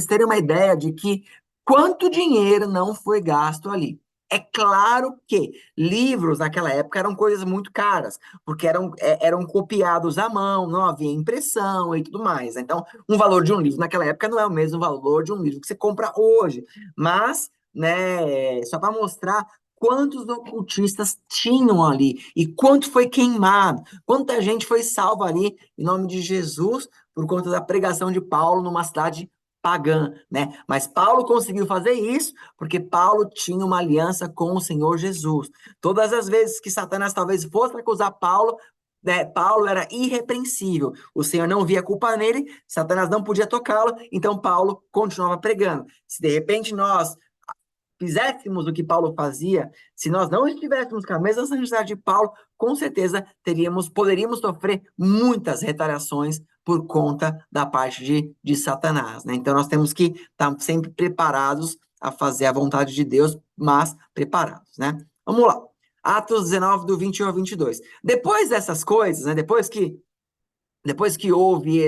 terem uma ideia de que quanto dinheiro não foi gasto ali. É claro que livros naquela época eram coisas muito caras, porque eram copiados à mão, não havia impressão e tudo mais. Então, um valor de um livro naquela época não é o mesmo valor de um livro que você compra hoje. Mas, né, só para mostrar quantos ocultistas tinham ali e quanto foi queimado, quanta gente foi salva ali em nome de Jesus por conta da pregação de Paulo numa cidade pagã, né? Mas Paulo conseguiu fazer isso porque Paulo tinha uma aliança com o Senhor Jesus. Todas as vezes que Satanás talvez fosse acusar Paulo, né, Paulo era irrepreensível. O Senhor não via culpa nele, Satanás não podia tocá-lo, então Paulo continuava pregando. Se de repente nós fizéssemos o que Paulo fazia, se nós não estivéssemos com a mesma santidade de Paulo, com certeza poderíamos sofrer muitas retaliações por conta da parte de Satanás, né? Então nós temos que estar sempre preparados a fazer a vontade de Deus, mas preparados, né? Vamos lá. Atos 19, do 21 ao 22. Depois dessas coisas, né? Depois que houve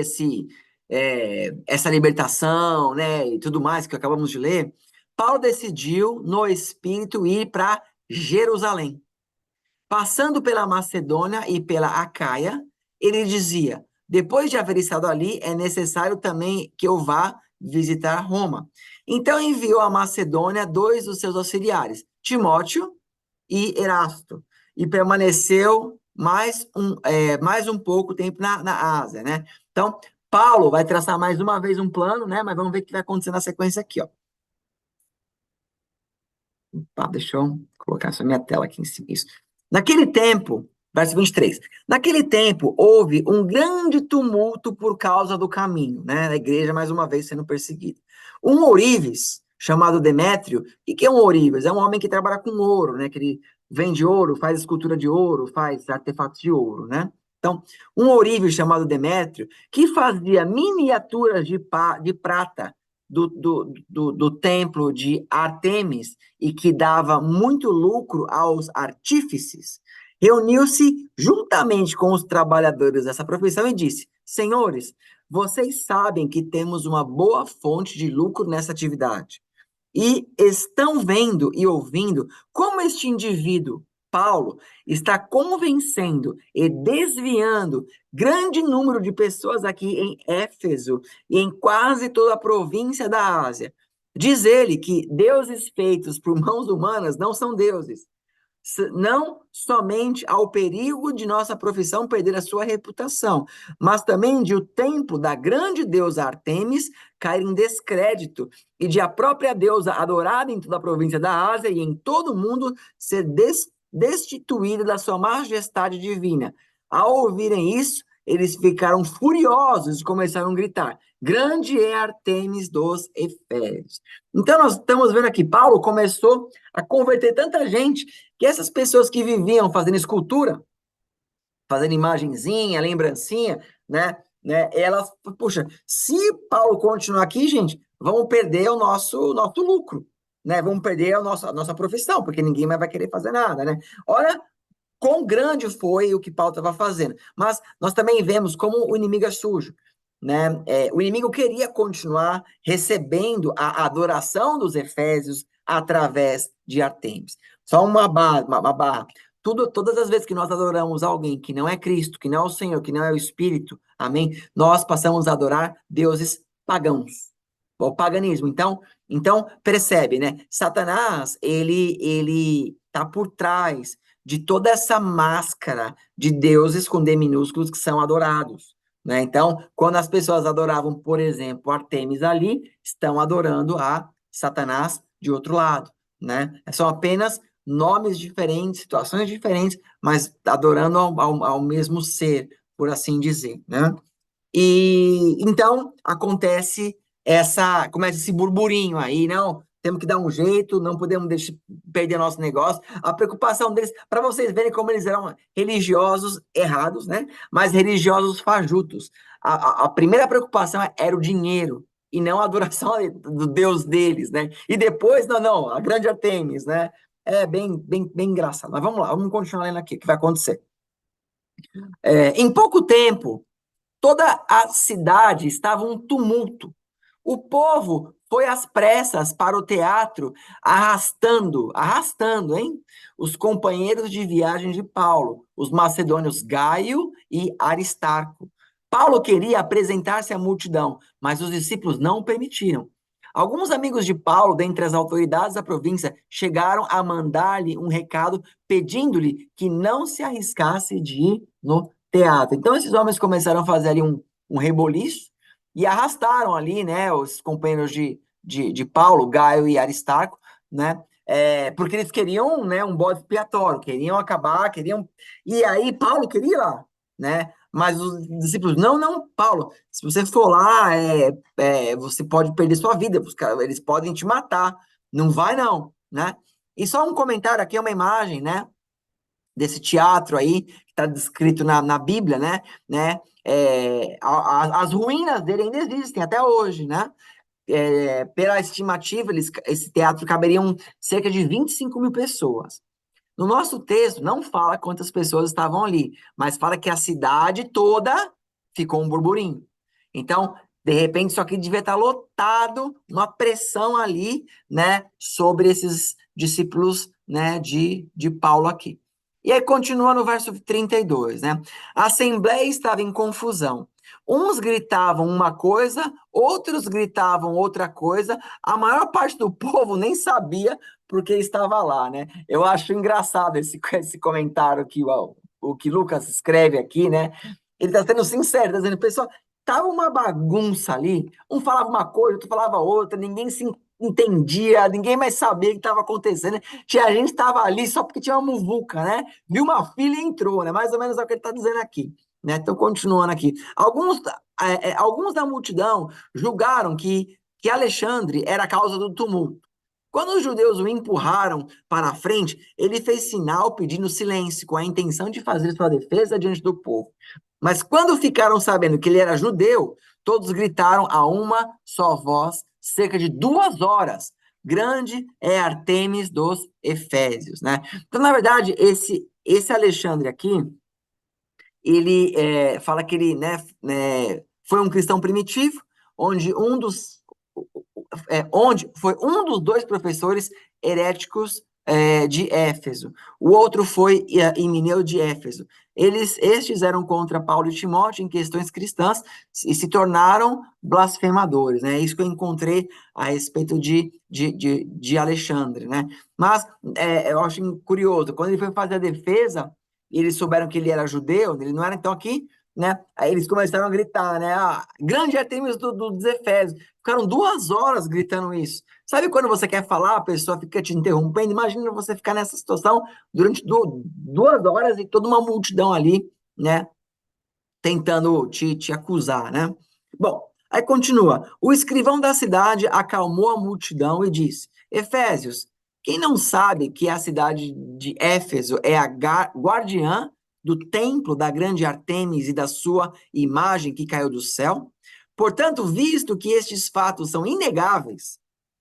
essa libertação, né, e tudo mais que acabamos de ler, Paulo decidiu, no Espírito, ir para Jerusalém. Passando pela Macedônia e pela Acaia, ele dizia: depois de haver estado ali, é necessário também que eu vá visitar Roma. Então enviou a Macedônia 2 dos seus auxiliares, Timóteo e Erasto, e permaneceu mais um pouco tempo na Ásia, né? Então, Paulo vai traçar mais uma vez um plano, né? Mas vamos ver o que vai acontecer na sequência aqui, ó. Tá, deixa eu colocar essa minha tela aqui em cima. Isso. Naquele tempo, verso 23. Naquele tempo, houve um grande tumulto por causa do caminho, né? A igreja, mais uma vez, sendo perseguida. Um ourives, chamado Demétrio, e que é um ourives? É um homem que trabalha com ouro, né? Que ele vende ouro, faz escultura de ouro, faz artefatos de ouro, né? Então, um ourives chamado Demétrio, que fazia miniaturas de prata do templo de Ártemis e que dava muito lucro aos artífices, reuniu-se juntamente com os trabalhadores dessa profissão e disse: Senhores, vocês sabem que temos uma boa fonte de lucro nessa atividade e estão vendo e ouvindo como este indivíduo Paulo está convencendo e desviando grande número de pessoas aqui em Éfeso e em quase toda a província da Ásia. Diz ele que deuses feitos por mãos humanas não são deuses, não somente ao perigo de nossa profissão perder a sua reputação, mas também de o templo da grande deusa Artemis cair em descrédito e de a própria deusa adorada em toda a província da Ásia e em todo o mundo ser destituída da sua majestade divina. Ao ouvirem isso, eles ficaram furiosos e começaram a gritar: Grande é Artemis dos Efésios. Então, nós estamos vendo aqui, Paulo começou a converter tanta gente que essas pessoas que viviam fazendo escultura, fazendo imagenzinha, lembrancinha, né, elas, puxa, se Paulo continuar aqui, gente, vamos perder o nosso lucro, né? Vamos perder a nossa profissão, porque ninguém mais vai querer fazer nada, né? Olha quão grande foi o que Paulo estava fazendo. Mas nós também vemos como o inimigo é sujo, né? O inimigo queria continuar recebendo a adoração dos efésios através de Artemis. Só uma barra. Todas as vezes que nós adoramos alguém que não é Cristo, que não é o Senhor, que não é o Espírito, amém? Nós passamos a adorar deuses pagãos, o paganismo. Então percebe, né? Satanás, ele tá por trás de toda essa máscara de deuses com D minúsculos que são adorados, né? Então, quando as pessoas adoravam, por exemplo, Artemis ali, estão adorando a Satanás de outro lado, né? São apenas nomes diferentes, situações diferentes, mas adorando ao mesmo ser, por assim dizer, né? E então começa esse burburinho aí, não? Temos que dar um jeito, não podemos perder nosso negócio. A preocupação deles, para vocês verem como eles eram religiosos errados, né? Mas religiosos fajutos. A primeira preocupação era o dinheiro e não a adoração do Deus deles, né? E depois, não, a grande Artemis, né? É bem engraçado. Mas vamos lá, vamos continuar lendo aqui, o que vai acontecer. Em pouco tempo, toda a cidade estava um tumulto. O povo foi às pressas para o teatro, arrastando, hein? Os companheiros de viagem de Paulo, os macedônios Gaio e Aristarco. Paulo queria apresentar-se à multidão, mas os discípulos não o permitiram. Alguns amigos de Paulo, dentre as autoridades da província, chegaram a mandar-lhe um recado pedindo-lhe que não se arriscasse de ir no teatro. Então, esses homens começaram a fazer ali um reboliço e arrastaram ali, né, os companheiros de Paulo, Gaio e Aristarco, né, porque eles queriam, né, um bode expiatório, queriam acabar, queriam... E aí Paulo queria ir lá, né, mas os discípulos, não, Paulo, se você for lá, você pode perder sua vida, eles podem te matar, não vai não, né? E só um comentário aqui, uma imagem, né, desse teatro aí, que está descrito na Bíblia, né? As ruínas dele ainda existem até hoje, né? Pela estimativa, esse teatro caberiam cerca de 25 mil pessoas. No nosso texto, não fala quantas pessoas estavam ali, mas fala que a cidade toda ficou um burburinho. Então, de repente, isso aqui devia estar lotado, uma pressão ali, né, sobre esses discípulos, né, de Paulo aqui. E aí continua no verso 32, né? A assembleia estava em confusão. Uns gritavam uma coisa, outros gritavam outra coisa. A maior parte do povo nem sabia porque estava lá, né? Eu acho engraçado esse comentário que o que Lucas escreve aqui, né? Ele está sendo sincero, está dizendo, pessoal, tava uma bagunça ali. Um falava uma coisa, outro falava outra, ninguém se entendia, ninguém mais sabia o que estava acontecendo. Tinha gente que estava ali só porque tinha uma muvuca, né? Viu uma filha e entrou, né? Mais ou menos é o que ele está dizendo aqui, né? Então, continuando aqui. Alguns da multidão julgaram que Alexandre era a causa do tumulto. Quando os judeus o empurraram para a frente, ele fez sinal pedindo silêncio, com a intenção de fazer sua defesa diante do povo. Mas quando ficaram sabendo que ele era judeu, todos gritaram a uma só voz, cerca de 2 horas. Grande é Artemis dos Efésios, né? Então, na verdade, esse Alexandre aqui, ele fala que ele, foi um cristão primitivo, onde foi um dos dois professores heréticos de Éfeso, o outro foi Himeneu de Éfeso. Estes eram contra Paulo e Timóteo em questões cristãs e se tornaram blasfemadores, né? Isso que eu encontrei a respeito de Alexandre, né? Mas eu acho curioso, quando ele foi fazer a defesa, eles souberam que ele era judeu, ele não era, então aqui, né? Aí eles começaram a gritar, né? Grande Artemis dos Efésios. Ficaram 2 horas gritando isso. Sabe quando você quer falar, a pessoa fica te interrompendo? Imagina você ficar nessa situação durante 2 horas e toda uma multidão ali, né? Tentando te acusar, né? Bom, aí continua. O escrivão da cidade acalmou a multidão e disse: Efésios, quem não sabe que a cidade de Éfeso é a guardiã do templo da grande Artemis e da sua imagem que caiu do céu? Portanto, visto que estes fatos são inegáveis,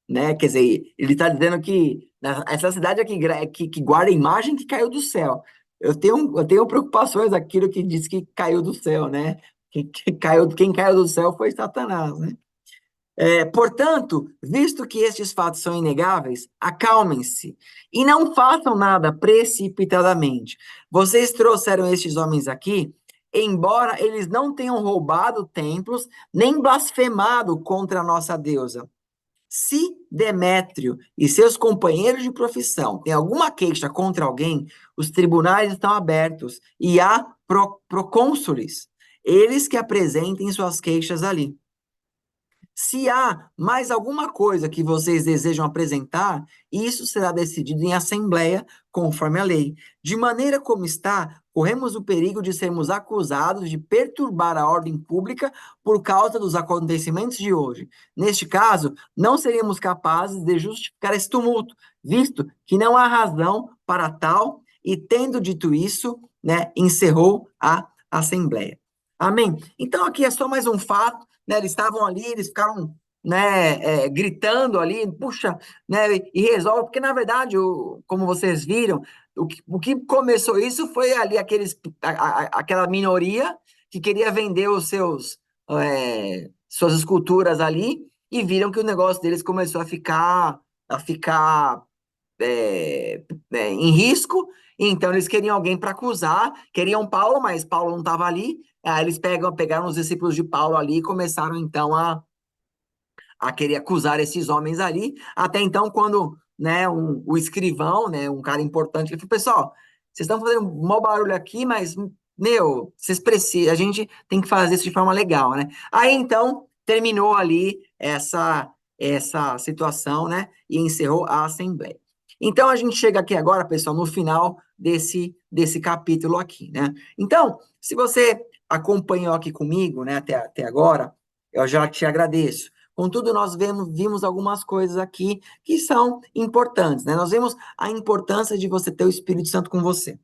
né? Quer dizer, ele está dizendo que essa cidade é que guarda a imagem que caiu do céu. Eu tenho preocupações aquilo que diz que caiu do céu, né? Quem caiu do céu foi Satanás, né? Portanto, visto que estes fatos são inegáveis, acalmem-se e não façam nada precipitadamente. Vocês trouxeram estes homens aqui, embora eles não tenham roubado templos, nem blasfemado contra a nossa deusa. Se Demétrio e seus companheiros de profissão têm alguma queixa contra alguém, os tribunais estão abertos e há procônsules, eles que apresentem suas queixas ali. Se há mais alguma coisa que vocês desejam apresentar, isso será decidido em assembleia, conforme a lei. De maneira como está, corremos o perigo de sermos acusados de perturbar a ordem pública por causa dos acontecimentos de hoje. Neste caso, não seríamos capazes de justificar esse tumulto, visto que não há razão para tal, e tendo dito isso, né, encerrou a assembleia. Amém? Então, aqui é só mais um fato, né? Eles estavam ali, eles ficaram, né, gritando ali, puxa, né, e resolve, porque na verdade, como vocês viram, o que começou isso foi ali aquela minoria que queria vender suas esculturas ali e viram que o negócio deles começou a ficar em risco, então eles queriam alguém para acusar, queriam Paulo, mas Paulo não estava ali, aí eles pegaram os discípulos de Paulo ali e começaram então a querer acusar esses homens ali, até então quando, né, o escrivão, né, um cara importante, ele falou, pessoal, vocês estão fazendo um mau barulho aqui, mas, meu, vocês precisam, a gente tem que fazer isso de forma legal, né? Aí então terminou ali essa situação, né, e encerrou a assembleia. Então a gente chega aqui agora, pessoal, no final desse capítulo aqui, né? Então, se você acompanhou aqui comigo, né, até agora, eu já te agradeço. Contudo, nós vimos algumas coisas aqui que são importantes, né? Nós vemos a importância de você ter o Espírito Santo com você,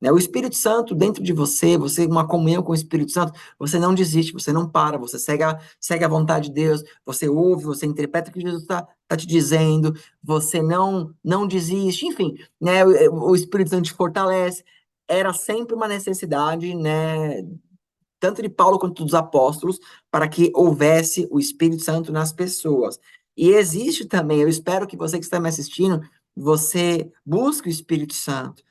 né? O Espírito Santo dentro de você, uma comunhão com o Espírito Santo, você não desiste, você não para, você segue a vontade de Deus, você ouve, você interpreta o que Jesus está te dizendo, você não desiste, enfim, né? O Espírito Santo te fortalece. Era sempre uma necessidade, né, tanto de Paulo quanto dos apóstolos, para que houvesse o Espírito Santo nas pessoas. E existe também, eu espero que você que está me assistindo, você busque o Espírito Santo,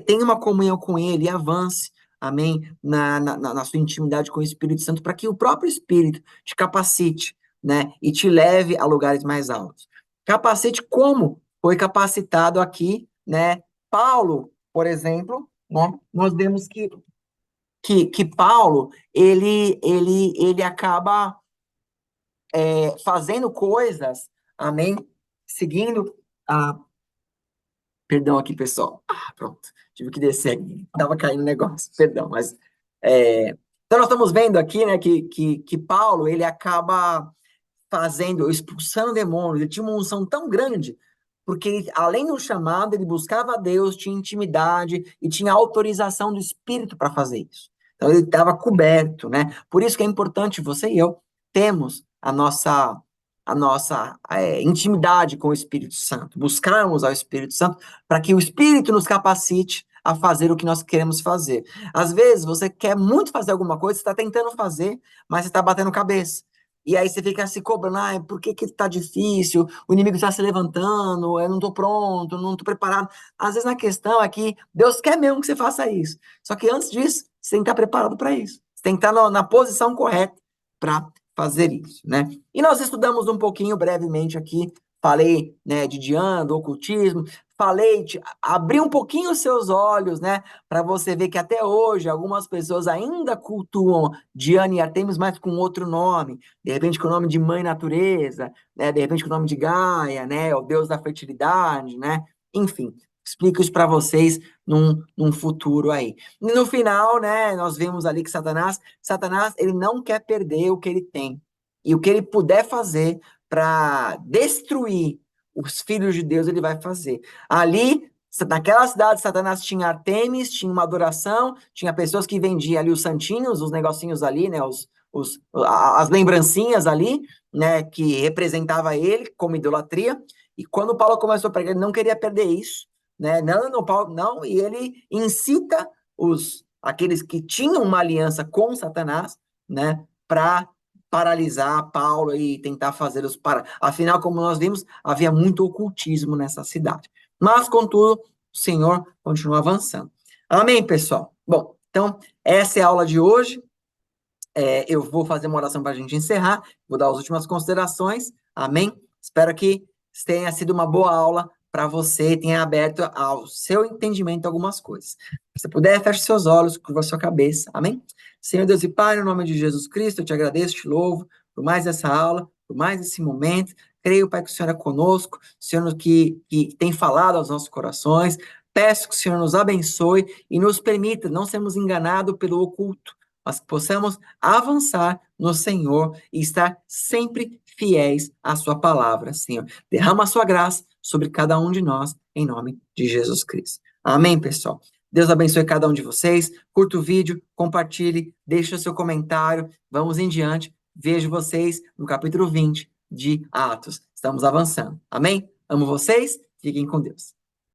tenha uma comunhão com ele e avance, amém, na sua intimidade com o Espírito Santo, para que o próprio Espírito te capacite, né, e te leve a lugares mais altos. Capacite como foi capacitado aqui, né, Paulo, por exemplo, né, nós vemos que Paulo ele acaba fazendo coisas, amém? Seguindo a. Perdão aqui, pessoal. Pronto, tive que descer aqui, tava caindo o negócio, perdão, mas. Então, nós estamos vendo aqui, né, que Paulo ele acaba expulsando demônios, ele tinha uma unção tão grande, porque além do chamado, ele buscava a Deus, tinha intimidade e tinha autorização do Espírito para fazer isso. Então ele estava coberto, né? Por isso que é importante você e eu temos a nossa intimidade com o Espírito Santo, buscarmos ao Espírito Santo para que o Espírito nos capacite a fazer o que nós queremos fazer. Às vezes você quer muito fazer alguma coisa, você está tentando fazer, mas você está batendo cabeça. e aí você fica se cobrando, por que que tá difícil? O inimigo está se levantando, eu não tô pronto, não tô preparado. Às vezes a questão é que Deus quer mesmo que você faça isso. Só que antes disso, você tem que estar preparado para isso. Você tem que estar na posição correta para fazer isso, né? E nós estudamos um pouquinho brevemente aqui, falei, né, de Diana, do ocultismo, falei, abri um pouquinho os seus olhos, né, para você ver que até hoje algumas pessoas ainda cultuam Diana e Artemis, mas com outro nome, de repente com o nome de Mãe Natureza, né, de repente com o nome de Gaia, né, o Deus da fertilidade, né, enfim, explico isso para vocês num futuro aí. E no final, né, nós vemos ali que Satanás, ele não quer perder o que ele tem, e o que ele puder fazer para destruir os filhos de Deus, ele vai fazer. Ali, naquela cidade, Satanás tinha Artemis, tinha uma adoração, tinha pessoas que vendiam ali os santinhos, os negocinhos ali, né, as lembrancinhas ali, né, que representava ele como idolatria. E quando Paulo começou a pregar, ele não queria perder isso, né? Não, não, Paulo, não, e ele incita aqueles que tinham uma aliança com Satanás, né, para paralisar Paulo e tentar fazer os para. Afinal, como nós vimos, havia muito ocultismo nessa cidade. Mas, contudo, o Senhor continua avançando. Amém, pessoal? Bom, então, essa é a aula de hoje. Eu vou fazer uma oração para a gente encerrar, vou dar as últimas considerações. Amém? Espero que tenha sido uma boa aula para você, tenha aberto ao seu entendimento algumas coisas. Se você puder, feche seus olhos, curva sua cabeça. Amém? Senhor Deus e Pai, no nome de Jesus Cristo, eu te agradeço, te louvo por mais essa aula, por mais esse momento. Creio, Pai, que o Senhor é conosco, o Senhor que tem falado aos nossos corações. Peço que o Senhor nos abençoe e nos permita não sermos enganados pelo oculto, mas que possamos avançar no Senhor e estar sempre fiéis à sua palavra, Senhor. Derrama a sua graça sobre cada um de nós, em nome de Jesus Cristo. Amém, pessoal? Deus abençoe cada um de vocês. Curta o vídeo, compartilhe, deixe o seu comentário. Vamos em diante. Vejo vocês no capítulo 20 de Atos. Estamos avançando. Amém? Amo vocês. Fiquem com Deus.